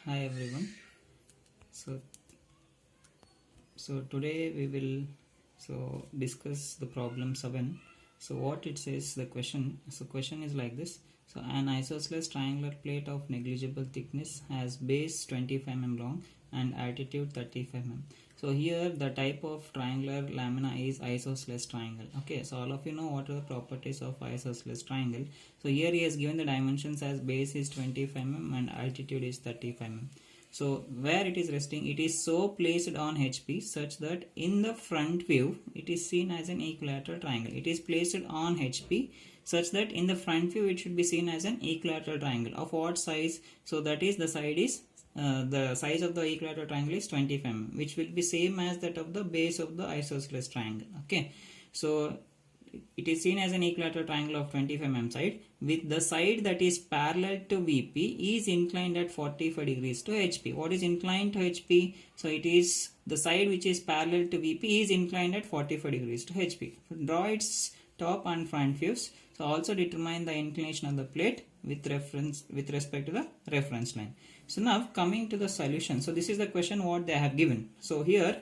Hi everyone. So today we will discuss the problem 7. So what it says, the question is like this. So an isosceles triangular plate of negligible thickness has base 25 mm long and altitude 35 mm. So here the type of triangular lamina is isosceles triangle. Okay, so all of you know what are the properties of isosceles triangle. So here he has given the dimensions as base is 25 mm and altitude is 35 mm. So where it is resting, it is so placed on HP such that in the front view it is seen as an equilateral triangle. It is placed on HP such that in the front view it should be seen as an equilateral triangle. Of what size? So that is, the size of the equilateral triangle is 25 mm, which will be same as that of the base of the isosceles triangle. Okay, so it is seen as an equilateral triangle of 25 mm side, with the side that is parallel to VP is inclined at 45 degrees to HP. What is inclined to HP? So it is the side which is parallel to VP is inclined at 45 degrees to HP. Draw its top and front views. So also determine the inclination of the plate with respect to the reference line. So now coming to the solution. So this is the question what they have given. So here,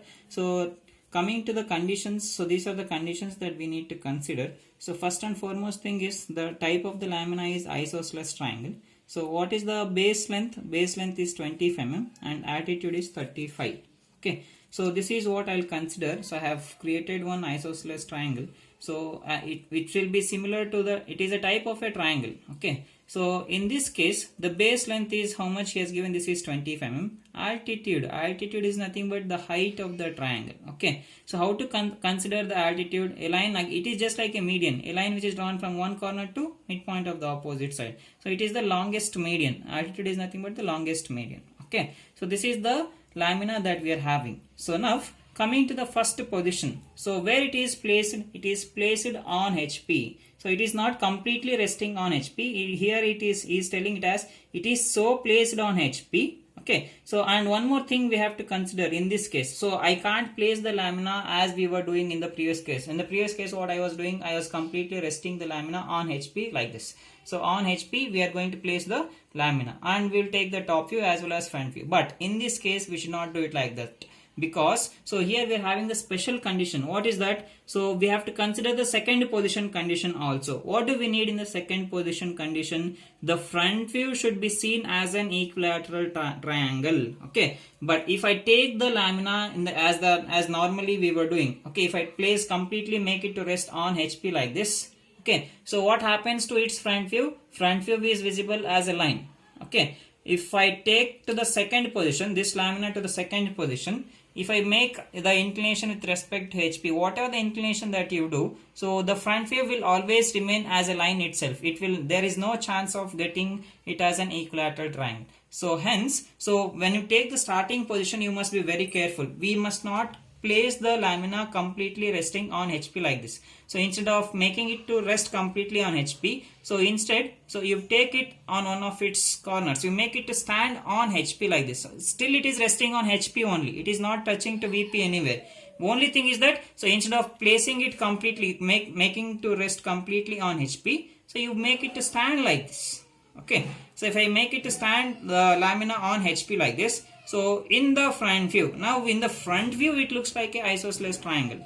coming to the conditions, so these are the conditions that we need to consider. So first and foremost thing is the type of the lamina is isosceles triangle. So what is the base length? Base length is 25 mm and altitude is 35. Okay, so this is what I'll consider. So I have created one isosceles triangle. So it will be similar to it is a type of a triangle. Okay, so in this case the base length is how much he has given, this is 25 mm. Altitude is nothing but the height of the triangle. Okay, so how to consider the altitude? A line, it is just like a median, a line which is drawn from one corner to midpoint of the opposite side. So it is the longest median. Altitude is nothing but the longest median. Okay, so this is the lamina that we are having. So now coming to the first position, so where it is placed on HP. So it is not completely resting on HP. Here it is telling it as it is so placed on HP. Okay, so and one more thing we have to consider in this case. So I can't place the lamina as we were doing in the previous case. In the previous case what I was doing, I was completely resting the lamina on HP like this. So on HP we are going to place the lamina and we will take the top view as well as front view. But in this case we should not do it like that, because so here we are having the special condition. What is that? So we have to consider the second position condition also. What do we need in the second position condition? The front view should be seen as an equilateral triangle. Okay, but if I take the lamina in as normally we were doing, okay, if I place completely, make it to rest on HP like this. Okay, so what happens to its front view? Front view is visible as a line. Okay, if I take to the second position, this lamina to the second position, if I make the inclination with respect to HP, whatever the inclination that you do, so the front view will always remain as a line itself. There is no chance of getting it as an equilateral triangle. So hence, so when you take the starting position, you must be very careful. We must not place the lamina completely resting on HP like this. So instead of making it to rest completely on HP, so instead, so you take it on one of its corners, you make it to stand on HP like this. So still it is resting on HP only, it is not touching to VP anywhere. Only thing is that, so instead of placing it completely, making to rest completely on HP, so you make it to stand like this. Okay, so if I make it to stand the lamina on HP like this, so in the front view, now in the front view it looks like an isosceles triangle,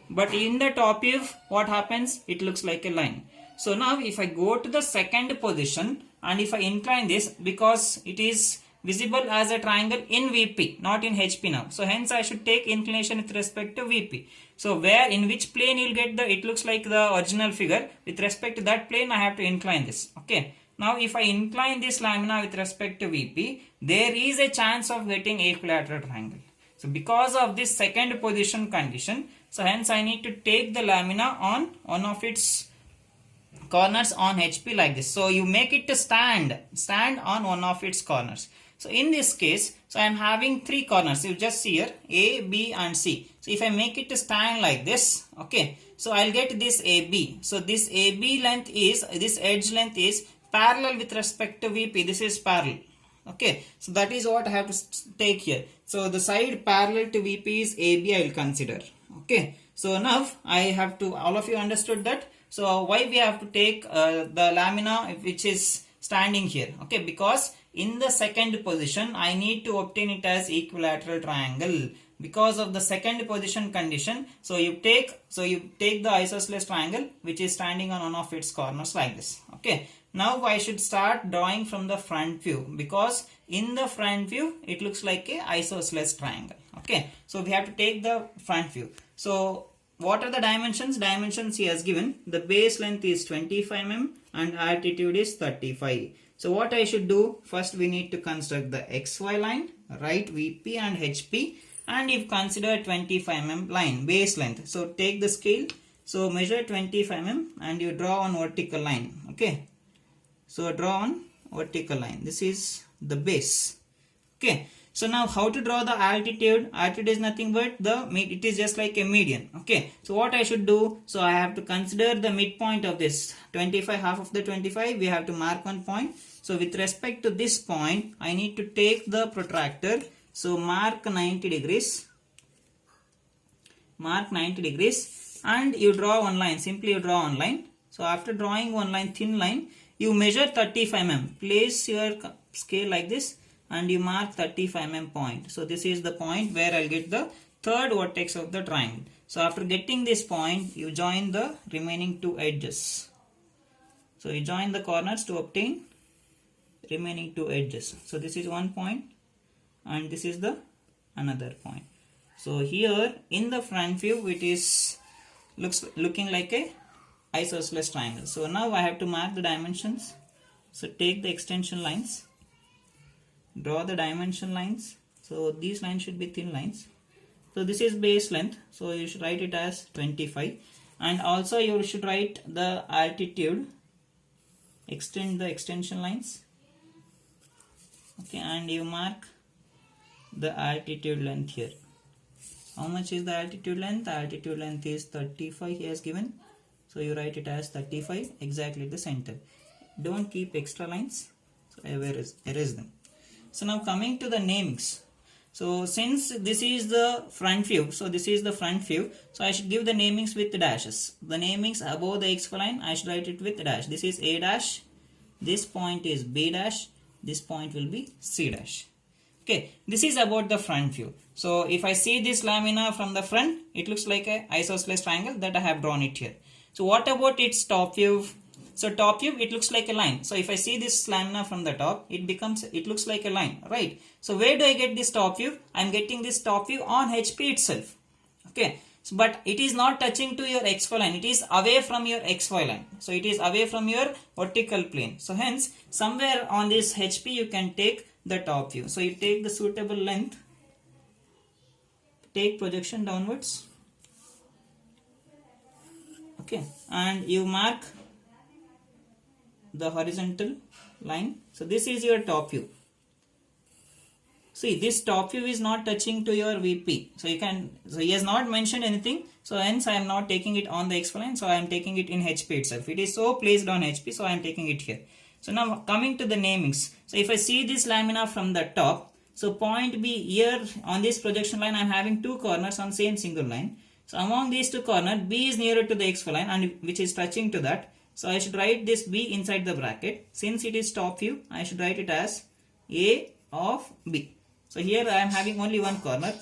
but in the top view what happens? It looks like a line. So now if I go to the second position and if I incline this, because it is visible as a triangle in VP, not in HP now, so hence I should take inclination with respect to VP. So in which plane you will get it looks like the original figure, with respect to that plane I have to incline this. Okay, now if I incline this lamina with respect to VP, there is a chance of getting equilateral triangle. So because of this second position condition, so hence I need to take the lamina on one of its corners on HP like this. So you make it to stand on one of its corners. So in this case, so I am having three corners. You just see here A, B and C. So if I make it to stand like this, okay, so I'll get this AB. So this AB length is, this edge length is parallel with respect to VP. This is parallel. Okay, so that is what I have to take here. So the side parallel to VP is AB, I will consider. Okay, so now I have to, all of you understood that. So why we have to take the lamina which is standing here? Okay, because in the second position, I need to obtain it as equilateral triangle. Because of the second position condition, so you take the isosceles triangle which is standing on one of its corners like this. Okay, now I should start drawing from the front view, because in the front view it looks like a isosceles triangle. Okay, so we have to take the front view. So what are the dimensions? Dimensions he has given. The base length is 25 mm and altitude is 35. So what I should do? First we need to construct the XY line, write VP and HP, and if consider 25 mm line base length. So take the scale. So measure 25 mm and you draw on vertical line. Okay. So draw on vertical line. This is the base. Okay. So now how to draw the altitude? Altitude is nothing but it is just like a median. Okay. So what I should do? So I have to consider the midpoint of this 25, half of the 25. We have to mark one point. So with respect to this point, I need to take the protractor. So mark 90 degrees. Mark 90 degrees and you draw one line. Simply you draw one line. So after drawing one line, thin line, you measure 35 mm. Place your scale like this and you mark 35 mm point. So this is the point where I'll get the third vertex of the triangle. So after getting this point, you join the remaining two edges. So you join the corners to obtain remaining two edges. So this is one point and this is the another point. So here in the front view it is looking like a isosceles triangle. So now I have to mark the dimensions. So take the extension lines, draw the dimension lines. So these lines should be thin lines. So this is base length, so you should write it as 25, and also you should write the altitude, extend the extension lines. Okay, and you mark the altitude length here. How much is the altitude length? The altitude length is 35 he has given. So you write it as 35 exactly the center. Don't keep extra lines. So I erase them. So now coming to the namings. So since this is the front view, so this is the front view, so I should give the namings with dashes. The namings above the XY line, I should write it with dash. This is A dash, this point is B dash, this point will be C dash. Okay, this is about the front view. So if I see this lamina from the front, it looks like a isosceles triangle that I have drawn it here. So what about its top view? So top view, it looks like a line. So if I see this lamina from the top, it looks like a line, right? So where do I get this top view? I am getting this top view on HP itself. Okay, so, but it is not touching to your XY line. It is away from your XY line. So it is away from your vertical plane. So hence, somewhere on this HP, you can take the top view. So you take the suitable length, take projection downwards. Okay, and you mark the horizontal line. So this is your top view. See, this top view is not touching to your VP. So he has not mentioned anything. So hence I am not taking it on the XY line. So I am taking it in HP itself. It is so placed on HP. So I am taking it here. So now coming to the namings. So if I see this lamina from the top, so point B here on this projection line, I am having two corners on same single line. So among these two corners, B is nearer to the XY line and which is touching to that. So I should write this B inside the bracket. Since it is top view, I should write it as A of B. So here I am having only one corner.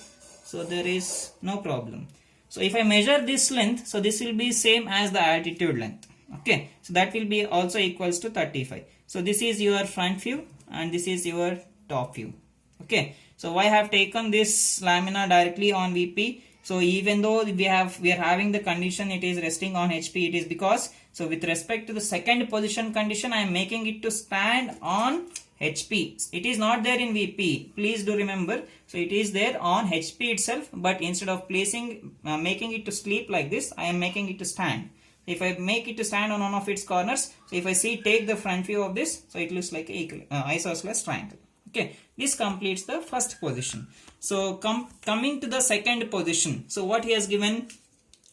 So there is no problem. So if I measure this length, so this will be same as the altitude length. Okay. So that will be also equals to 35. So this is your front view and this is your top view. Okay. So why I have taken this lamina directly on VP? So even though we are having the condition it is resting on HP, it is because, so with respect to the second position condition, I am making it to stand on HP. It is not there in VP. Please do remember. So it is there on HP itself, but instead of making it to sleep like this, I am making it to stand. If I make it to stand on one of its corners, so if I take the front view of this, so it looks like an isosceles triangle. Okay, this completes the first position. So coming to the second position. So what he has given?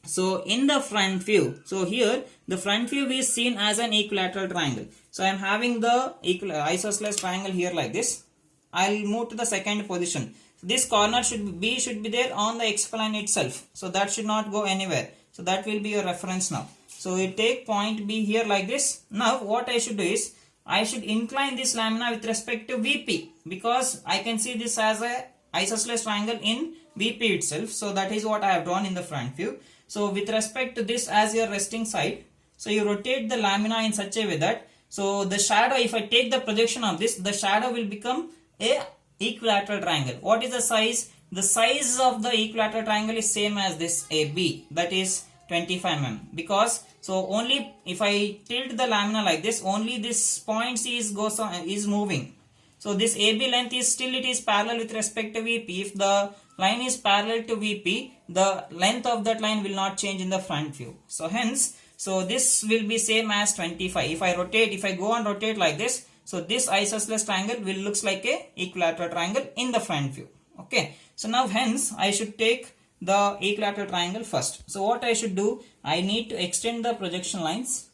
So in the front view, so here the front view is seen as an equilateral triangle. So I am having the isosceles triangle here like this. I will move to the second position. This corner should be there on the XY line itself. So that should not go anywhere. So that will be your reference now. So you take point B here like this. Now what I should do is, I should incline this lamina with respect to VP, because I can see this as a isosceles triangle in VP itself. So that is what I have drawn in the front view. So with respect to this as your resting side, so you rotate the lamina in such a way that, so the shadow, if I take the projection of this, the shadow will become a equilateral triangle. What is the size? The size of the equilateral triangle is same as this AB, that is 25 mm, because so only if I tilt the lamina like this, only this point C is moving. So this AB length is still, it is parallel with respect to VP. If the line is parallel to VP, the length of that line will not change in the front view. So hence, so this will be same as 25. If I rotate, if I go and rotate like this, so this isosceles triangle will looks like a equilateral triangle in the front view. Okay. So now hence I should take the equilateral triangle first. So what I should do, I need to extend the projection lines.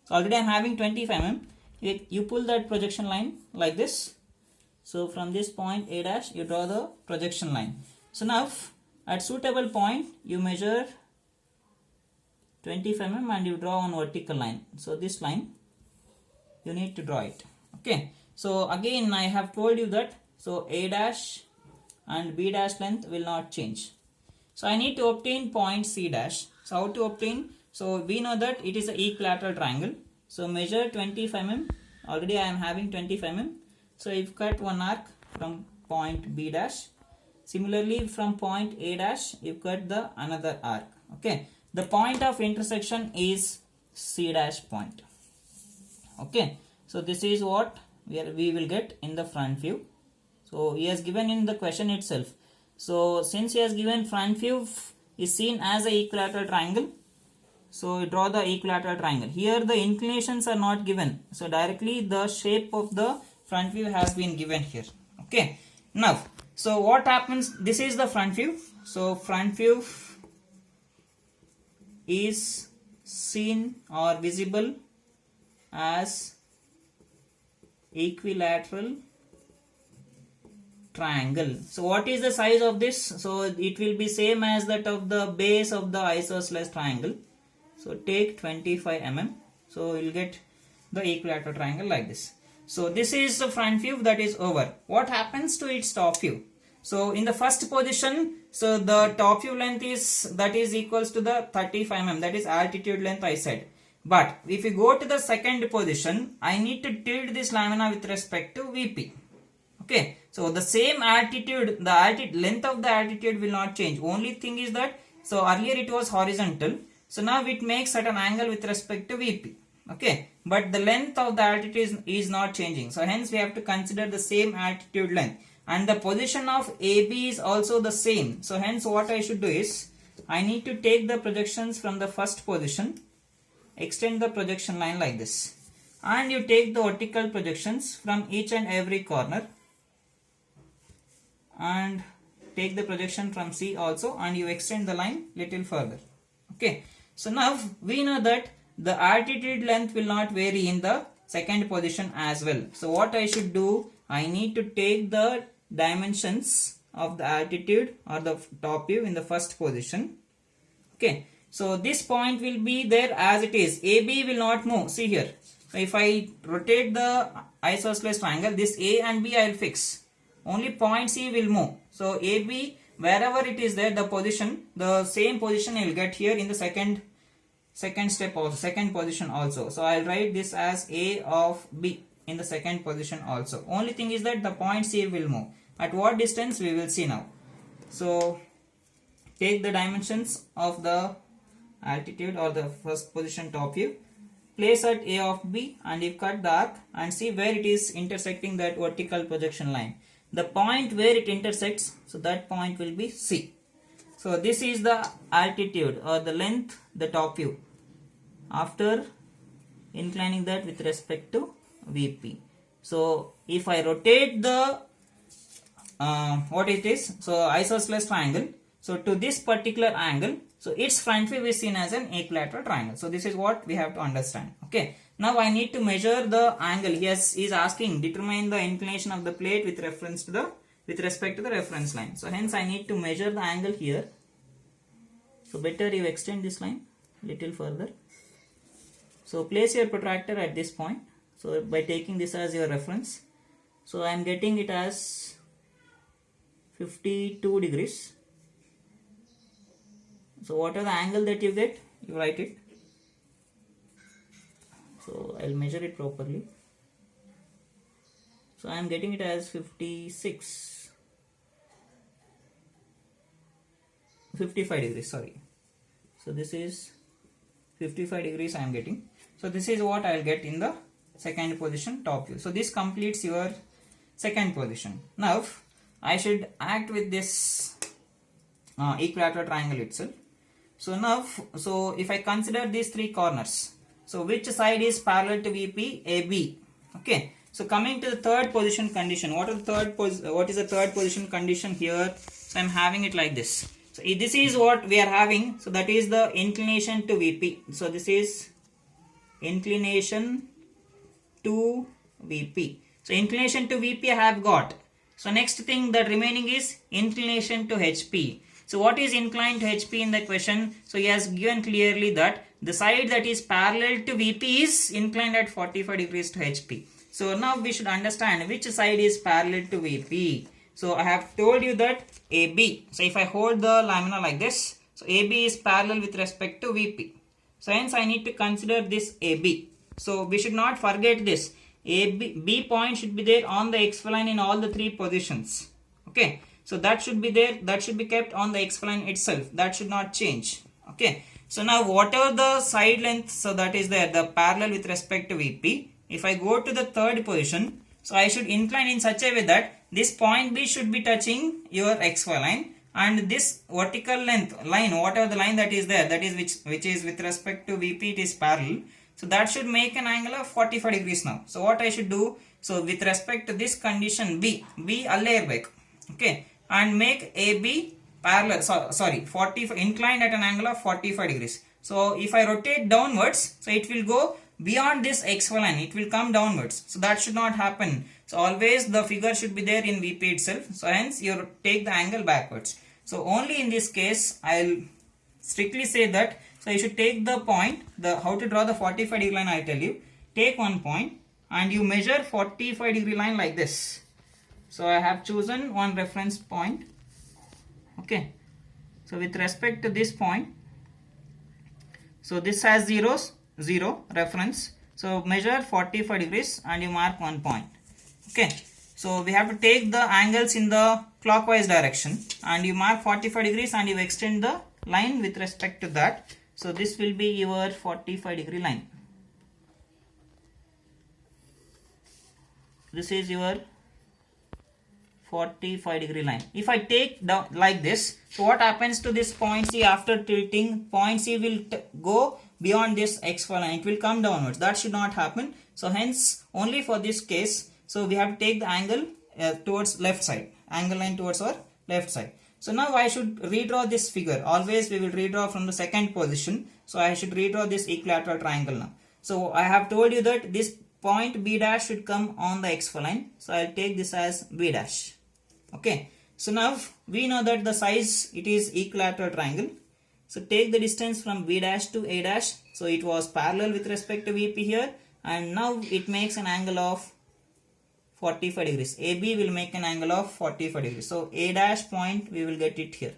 So already I am having 25 mm. You pull that projection line like this. So from this point A dash, you draw the projection line. So now at suitable point, you measure 25 mm and you draw one vertical line. So this line, you need to draw it. Okay. So again, I have told you that, so A dash and B dash length will not change. So I need to obtain point C dash. So how to obtain? So we know that it is an equilateral triangle. So measure 25 mm. Already I am having 25 mm. So if cut one arc from point B dash. Similarly from point A dash, you cut the another arc. Okay. The point of intersection is C dash point. Okay. So this is what we will get in the front view. So he has given in the question itself. So since he has given front view is seen as a equilateral triangle, so draw the equilateral triangle. Here the inclinations are not given. So directly the shape of the front view has been given here. Okay. Now, so what happens? This is the front view. So front view is seen or visible as equilateral triangle. So what is the size of this? So it will be same as that of the base of the isosceles triangle. So take 25 mm. So you will get the equilateral triangle like this. So this is the front view that is over. What happens to its top view? So in the first position, so the top view length is, that is equals to the 35 mm, that is altitude length I said. But if you go to the second position, I need to tilt this lamina with respect to VP. Okay, so the same altitude, the length of the altitude will not change. Only thing is that, so earlier it was horizontal, so now it makes certain angle with respect to VP. Okay, but the length of the altitude is not changing. So hence we have to consider the same altitude length, and the position of AB is also the same. So hence what I should do is, I need to take the projections from the first position, extend the projection line like this, and you take the vertical projections from each and every corner, and take the projection from C also, and you extend the line little further. Okay, so now we know that the altitude length will not vary in the second position as well. So what I should do, I need to take the dimensions of the altitude or the top view in the first position. Okay, so this point will be there as it is. AB will not move. See here, so if I rotate the isosceles triangle, this A and B I will fix. Only point C will move. So AB, wherever it is there, the position, the same position you will get here in the second step of second position also. So I will write this as A of B in the second position also. Only thing is that the point C will move. At what distance we will see now. So take the dimensions of the altitude or the first position top view, place at A of B, and you cut the arc and see where it is intersecting that vertical projection line. The point where it intersects, so that point will be C. So this is the altitude or the length, the top view, after inclining that with respect to VP. So if I rotate the what it is, so isosceles triangle, so to this particular angle, so its front view is seen as an equilateral triangle. So this is what we have to understand. Okay, now I need to measure the angle. He is asking determine the inclination of the plate with reference to the respect to the reference line. So hence I need to measure the angle here. So better you extend this line little further. So place your protractor at this point. So by taking this as your reference, so I am getting it as 52 degrees. So whatever the angle that you get, you write it. So I'll measure it properly. So I am getting it as 55 degrees, sorry. So this is 55 degrees I am getting. So this is what I will get in the second position, top view. So this completes your second position. Now I should act with this equilateral triangle itself. So now, so if I consider these three corners, so which side is parallel to VP? AB. Okay. So coming to the third position condition, what is the third position condition here? So I am having it like this. So this is what we are having. So that is the inclination to VP. So this is inclination to VP. So inclination to VP I have got. So next thing that remaining is inclination to HP. So what is inclined to HP in the question? So he has given clearly that the side that is parallel to VP is inclined at 45 degrees to HP. So now we should understand which side is parallel to VP. So I have told you that AB. So if I hold the lamina like this, so AB is parallel with respect to VP. So hence I need to consider this AB. So we should not forget this. B point should be there on the XY line in all the three positions. Okay. So that should be there. That should be kept on the XY line itself. That should not change. Okay. So now whatever the side length, so that is there, the parallel with respect to VP. If I go to the third position, so I should incline in such a way that this point B should be touching your XY line, and this vertical length line, whatever the line that is there, that is which is with respect to VP, it is parallel. So that should make an angle of 45 degrees now. So what I should do, so with respect to this condition B allayerback, okay, and make AB parallel, inclined at an angle of 45 degrees. So if I rotate downwards, so it will go beyond this XY line, it will come downwards. So that should not happen. So always the figure should be there in VP itself. So hence you take the angle backwards. So only in this case I will strictly say that, so you should take the point, how to draw the 45 degree line I tell you. Take one point and you measure 45 degree line like this. So I have chosen one reference point. Okay. So with respect to this point, so this has 0 reference. So measure 45 degrees and you mark one point. Okay. So we have to take the angles in the clockwise direction and you mark 45 degrees and you extend the line with respect to that. So this will be your 45 degree line. This is your 45 degree line. If I take down like this, so what happens to this point C after tilting? Point C will go beyond this XY line. It will come downwards. That should not happen. So hence only for this case, so we have to take the angle towards left side. Angle line towards our left side. So now I should redraw this figure. Always we will redraw from the second position. So I should redraw this equilateral triangle now. So I have told you that this point B dash should come on the XY line. So I'll take this as B dash. Okay. So now we know that the size, it is equilateral triangle. So take the distance from B dash to A dash. So it was parallel with respect to VP here. And now it makes an angle of 45 degrees. AB will make an angle of 45 degrees. So A dash point, we will get it here.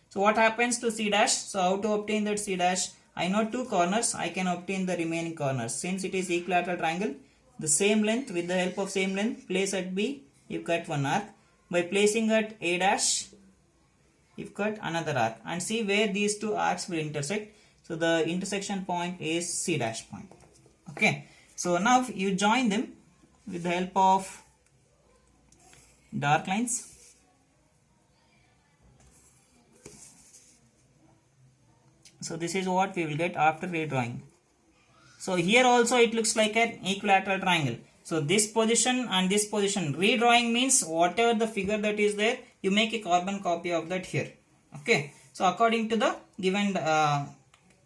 So what happens to C dash? So how to obtain that C dash? I know two corners. I can obtain the remaining corners. Since it is equilateral triangle, the same length, with the help of same length, place at B, you cut one arc. By placing at A dash, you cut another arc. And see where these two arcs will intersect. So the intersection point is C dash point. Okay. So now you join them with the help of dark lines. So this is what we will get after redrawing. So here also it looks like an equilateral triangle. So this position and this position, redrawing means whatever the figure that is there, you make a carbon copy of that here. Okay. So according to the given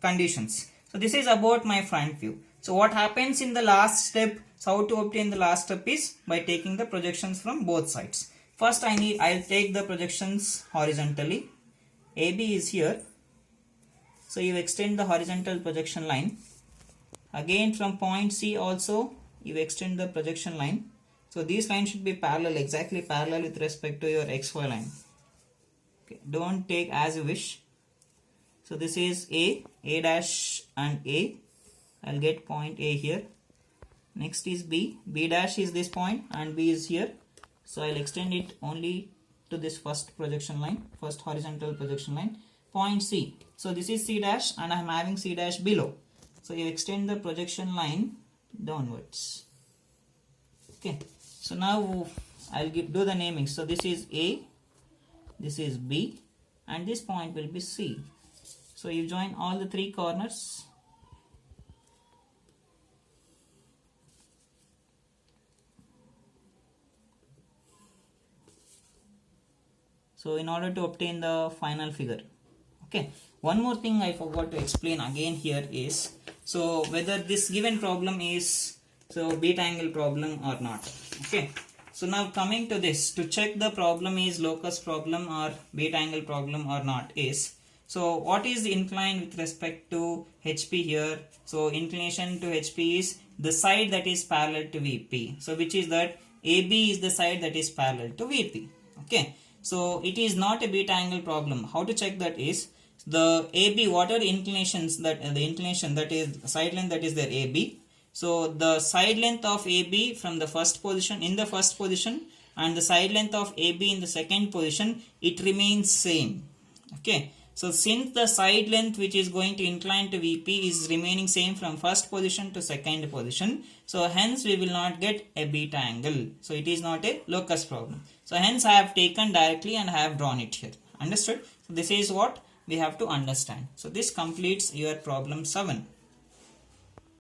conditions. So this is about my front view. So what happens in the last step, so how to obtain the last step is by taking the projections from both sides. First I'll take the projections horizontally. AB is here. So you extend the horizontal projection line. Again from point C also you extend the projection line. So these lines should be parallel, exactly parallel with respect to your xy line. Okay, don't take as you wish. So this is A dash and A. I'll get point A here. Next is B dash is this point and B is here. So I'll extend it only to this first projection line, first horizontal projection line. Point C. So this is C dash and I'm having C dash below. So you extend the projection line downwards. Okay. So now I'll do the naming. So this is A, this is B, and this point will be C. So you join all the three corners. So in order to obtain the final figure. Okay. One more thing I forgot to explain again here is, so whether this given problem is beta angle problem or not. Okay. So now coming to this, to check the problem is locus problem or beta angle problem or not is, so what is the incline with respect to HP here? So inclination to HP is the side that is parallel to VP. So which is that AB is the side that is parallel to VP. Okay. So it is not a beta angle problem. How to check that is, the AB, what are inclinations that the inclination that is side length that is there AB. So the side length of AB from the first position in the first position and the side length of AB in the second position, it remains same. Okay. So since the side length which is going to incline to VP is remaining same from first position to second position, so hence we will not get a beta angle. So it is not a locus problem. So hence I have taken directly and I have drawn it here. Understood? So this is what we have to understand. So this completes your problem 7.